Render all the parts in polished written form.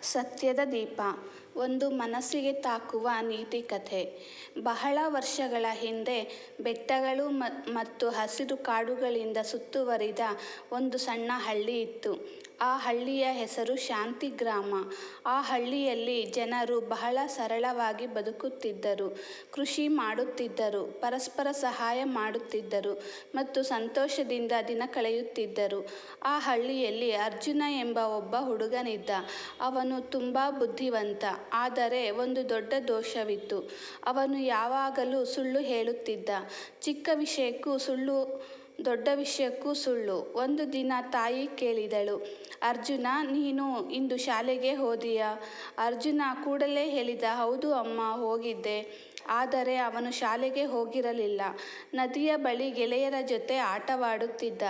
ಸತ್ಯದ ದೀಪ ಒಂದು ಮನಸ್ಸಿಗೆ ತಾಕುವ ನೀತಿ ಕಥೆ. ಬಹಳ ವರ್ಷಗಳ ಹಿಂದೆ ಬೆಟ್ಟಗಳು ಮತ್ತು ಹಸಿರು ಕಾಡುಗಳಿಂದ ಸುತ್ತುವರಿದ ಒಂದು ಸಣ್ಣ ಹಳ್ಳಿ ಇತ್ತು. ಆ ಹಳ್ಳಿಯ ಹೆಸರು ಶಾಂತಿ ಗ್ರಾಮ. ಆ ಹಳ್ಳಿಯಲ್ಲಿ ಜನರು ಬಹಳ ಸರಳವಾಗಿ ಬದುಕುತ್ತಿದ್ದರು, ಕೃಷಿ ಮಾಡುತ್ತಿದ್ದರು, ಪರಸ್ಪರ ಸಹಾಯ ಮಾಡುತ್ತಿದ್ದರು ಮತ್ತು ಸಂತೋಷದಿಂದ ದಿನ ಕಳೆಯುತ್ತಿದ್ದರು. ಆ ಹಳ್ಳಿಯಲ್ಲಿ ಅರ್ಜುನ ಎಂಬ ಒಬ್ಬ ಹುಡುಗನಿದ್ದ. ಅವನು ತುಂಬ ಬುದ್ಧಿವಂತ. ಆದರೆ ಒಂದು ದೊಡ್ಡ ದೋಷವಿತ್ತು. ಅವನು ಯಾವಾಗಲೂ ಸುಳ್ಳು ಹೇಳುತ್ತಿದ್ದ. ಚಿಕ್ಕ ವಿಷಯಕ್ಕೂ ಸುಳ್ಳು, ದೊಡ್ಡ ವಿಷಯಕ್ಕೂ ಸುಳ್ಳು. ಒಂದು ದಿನ ತಾಯಿ ಕೇಳಿದಳು, ಅರ್ಜುನ, ನೀನು ಇಂದು ಶಾಲೆಗೆ ಹೋದೆಯಾ? ಅರ್ಜುನ ಕೂಡಲೇ ಹೇಳಿದ, ಹೌದು ಅಮ್ಮ, ಹೋಗಿದ್ದೆ. ಆದರೆ ಅವನು ಶಾಲೆಗೆ ಹೋಗಿರಲಿಲ್ಲ. ನದಿಯ ಬಳಿ ಗೆಳೆಯರ ಜೊತೆ ಆಟವಾಡುತ್ತಿದ್ದ.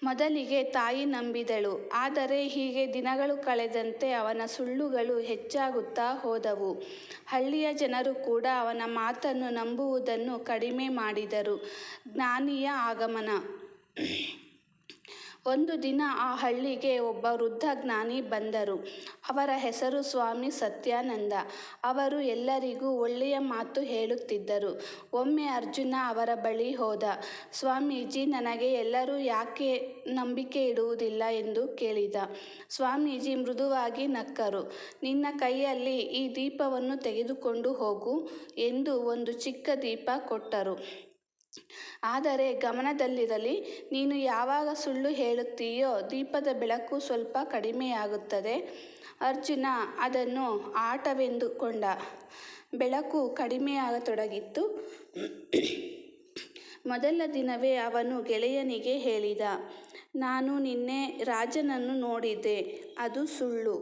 ಮೊದಲಿಗೆ ತಾಯಿ ನಂಬಿದಳು. ಆದರೆ ಹೀಗೆ ದಿನಗಳು ಕಳೆದಂತೆ ಅವನ ಸುಳ್ಳುಗಳು ಹೆಚ್ಚಾಗುತ್ತಾ ಹೋದವು. ಹಳ್ಳಿಯ ಜನರು ಕೂಡ ಅವನ ಮಾತನ್ನು ನಂಬುವುದನ್ನು ಕಡಿಮೆ ಮಾಡಿದರು. ಜ್ಞಾನಿಯ ಆಗಮನ. ಒಂದು ದಿನ ಆ ಹಳ್ಳಿಗೆ ಒಬ್ಬ ವೃದ್ಧ ಜ್ಞಾನಿ ಬಂದರು. ಅವರ ಹೆಸರು ಸ್ವಾಮಿ ಸತ್ಯಾನಂದ. ಅವರು ಎಲ್ಲರಿಗೂ ಒಳ್ಳೆಯ ಮಾತು ಹೇಳುತ್ತಿದ್ದರು. ಒಮ್ಮೆ ಅರ್ಜುನ ಅವರ ಬಳಿ ಹೋದ. ಸ್ವಾಮೀಜಿ, ನನಗೆ ಎಲ್ಲರೂ ಯಾಕೆ ನಂಬಿಕೆ ಇಡುವುದಿಲ್ಲ ಎಂದು ಕೇಳಿದ. ಸ್ವಾಮೀಜಿ ಮೃದುವಾಗಿ ನಕ್ಕರು. ನಿನ್ನ ಕೈಯಲ್ಲಿ ಈ ದೀಪವನ್ನು ತೆಗೆದುಕೊಂಡು ಹೋಗು ಎಂದು ಒಂದು ಚಿಕ್ಕ ದೀಪ ಕೊಟ್ಟರು. ಆದರೆ ಗಮನದಲ್ಲಿರಲಿ, ನೀನು ಯಾವಾಗ ಸುಳ್ಳು ಹೇಳುತ್ತೀಯೋ ದೀಪದ ಬೆಳಕು ಸ್ವಲ್ಪ ಕಡಿಮೆಯಾಗುತ್ತದೆ. ಅರ್ಜುನ ಅದನ್ನು ಆಟವೆಂದುಕೊಂಡ. ಬೆಳಕು ಕಡಿಮೆಯಾಗತೊಡಗಿತ್ತು. ಮೊದಲ ದಿನವೇ ಅವನು ಗೆಳೆಯನಿಗೆ ಹೇಳಿದ, ನಾನು ನಿನ್ನೆ ರಾಜನನ್ನು ನೋಡಿದೆ. ಅದು ಸುಳ್ಳು.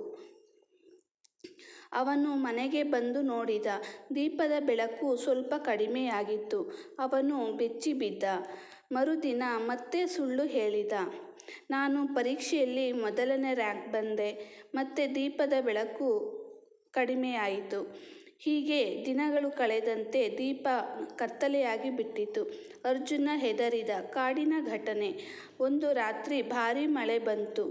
ಅವನು ಮನೆಗೆ ಬಂದು ನೋಡಿದ. ದೀಪದ ಬೆಳಕು ಸ್ವಲ್ಪ ಕಡಿಮೆಯಾಗಿತ್ತು. ಅವನು ಬೆಚ್ಚಿಬಿದ್ದ. ಮರುದಿನ ಮತ್ತೆ ಸುಳ್ಳು ಹೇಳಿದ. ನಾನು ಪರೀಕ್ಷೆಯಲ್ಲಿ ಮೊದಲನೇ ರ್ಯಾಂಕ್ ಬಂದೆ. ಮತ್ತೆ ದೀಪದ ಬೆಳಕು ಕಡಿಮೆಯಾಯಿತು. ಹೀಗೆ ದಿನಗಳು ಕಳೆದಂತೆ ದೀಪ ಕತ್ತಲೆಯಾಗಿ ಬಿಟ್ಟಿತು. ಅರ್ಜುನ ಹೆದರಿದ. ಕಾಡಿನ ಘಟನೆ. ಒಂದು ರಾತ್ರಿ ಭಾರೀ ಮಳೆ ಬಂತು.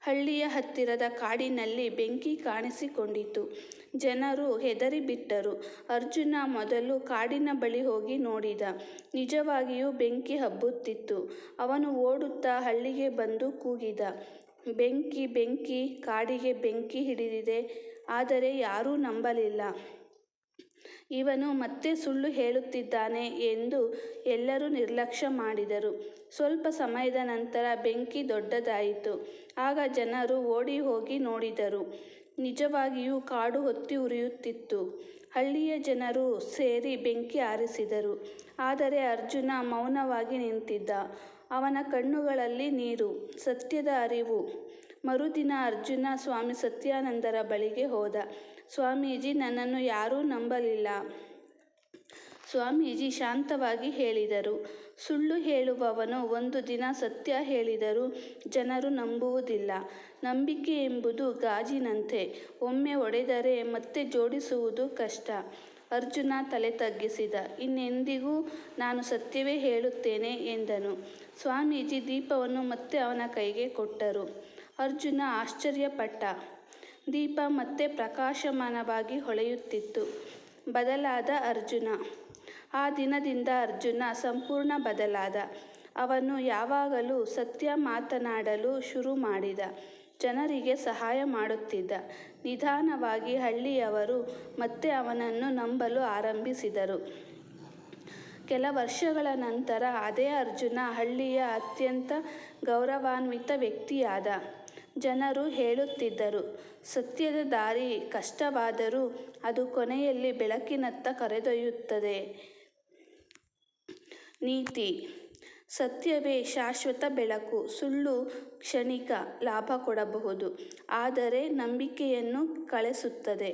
ಹಳ್ಳಿಯ ಹತ್ತಿರದ ಕಾಡಿನಲ್ಲಿ ಬೆಂಕಿ ಕಾಣಿಸಿಕೊಂಡಿತು. ಜನರು ಹೆದರಿಬಿಟ್ಟರು. ಅರ್ಜುನ ಮೊದಲು ಕಾಡಿನ ಬಳಿ ಹೋಗಿ ನೋಡಿದ. ನಿಜವಾಗಿಯೂ ಬೆಂಕಿ ಹಬ್ಬುತ್ತಿತ್ತು. ಅವನು ಓಡುತ್ತಾ ಹಳ್ಳಿಗೆ ಬಂದು ಕೂಗಿದ, ಬೆಂಕಿ, ಬೆಂಕಿ, ಕಾಡಿಗೆ ಬೆಂಕಿ ಹಿಡಿದಿದೆ. ಆದರೆ ಯಾರೂ ನಂಬಲಿಲ್ಲ. ಇವನು ಮತ್ತೆ ಸುಳ್ಳು ಹೇಳುತ್ತಿದ್ದಾನೆ ಎಂದು ಎಲ್ಲರೂ ನಿರ್ಲಕ್ಷ್ಯ ಮಾಡಿದರು. ಸ್ವಲ್ಪ ಸಮಯದ ನಂತರ ಬೆಂಕಿ ದೊಡ್ಡದಾಯಿತು. ಆಗ ಜನರು ಓಡಿ ಹೋಗಿ ನೋಡಿದರು. ನಿಜವಾಗಿಯೂ ಕಾಡು ಹೊತ್ತಿ ಉರಿಯುತ್ತಿತ್ತು. ಹಳ್ಳಿಯ ಜನರು ಸೇರಿ ಬೆಂಕಿ ಆರಿಸಿದರು. ಆದರೆ ಅರ್ಜುನ ಮೌನವಾಗಿ ನಿಂತಿದ್ದ. ಅವನ ಕಣ್ಣುಗಳಲ್ಲಿ ನೀರು, ಸತ್ಯದ ಅರಿವು. ಮರುದಿನ ಅರ್ಜುನ ಸ್ವಾಮಿ ಸತ್ಯಾನಂದರ ಬಳಿಗೆ ಹೋದ. ಸ್ವಾಮೀಜಿ, ನನ್ನನ್ನು ಯಾರೂ ನಂಬಲಿಲ್ಲ. ಸ್ವಾಮೀಜಿ ಶಾಂತವಾಗಿ ಹೇಳಿದರು, ಸುಳ್ಳು ಹೇಳುವವನು ಒಂದು ದಿನ ಸತ್ಯ ಹೇಳಿದರೂ ಜನರು ನಂಬುವುದಿಲ್ಲ. ನಂಬಿಕೆ ಎಂಬುದು ಗಾಜಿನಂತೆ. ಒಮ್ಮೆ ಒಡೆದರೆ ಮತ್ತೆ ಜೋಡಿಸುವುದು ಕಷ್ಟ. ಅರ್ಜುನ ತಲೆ ತಗ್ಗಿಸಿದ. ಇನ್ನೆಂದಿಗೂ ನಾನು ಸತ್ಯವೇ ಹೇಳುತ್ತೇನೆ ಎಂದನು. ಸ್ವಾಮೀಜಿ ದೀಪವನ್ನು ಮತ್ತೆ ಅವನ ಕೈಗೆ ಕೊಟ್ಟರು. ಅರ್ಜುನ ಆಶ್ಚರ್ಯಪಟ್ಟ. ದೀಪ ಮತ್ತೆ ಪ್ರಕಾಶಮಾನವಾಗಿ ಹೊಳೆಯುತ್ತಿತ್ತು. ಬದಲಾದ ಅರ್ಜುನ. ಆ ದಿನದಿಂದ ಅರ್ಜುನ ಸಂಪೂರ್ಣ ಬದಲಾದ. ಅವನು ಯಾವಾಗಲೂ ಸತ್ಯ ಮಾತನಾಡಲು ಶುರು ಮಾಡಿದ. ಜನರಿಗೆ ಸಹಾಯ ಮಾಡುತ್ತಿದ್ದ. ನಿಧಾನವಾಗಿ ಹಳ್ಳಿಯವರು ಮತ್ತೆ ಅವನನ್ನು ನಂಬಲು ಆರಂಭಿಸಿದರು. ಕೆಲ ವರ್ಷಗಳ ನಂತರ ಅದೇ ಅರ್ಜುನ ಹಳ್ಳಿಯ ಅತ್ಯಂತ ಗೌರವಾನ್ವಿತ ವ್ಯಕ್ತಿಯಾದ. ಜನರು ಹೇಳುತ್ತಿದ್ದರು, ಸತ್ಯದ ದಾರಿ ಕಷ್ಟವಾದರೂ ಅದು ಕೊನೆಯಲ್ಲಿ ಬೆಳಕಿನತ್ತ ಕರೆದೊಯ್ಯುತ್ತದೆ. ನೀತಿ. ಸತ್ಯವೇ ಶಾಶ್ವತ ಬೆಳಕು. ಸುಳ್ಳು ಕ್ಷಣಿಕ ಲಾಭ ಕೊಡಬಹುದು, ಆದರೆ ನಂಬಿಕೆಯನ್ನು ಕಳೆಸುತ್ತದೆ.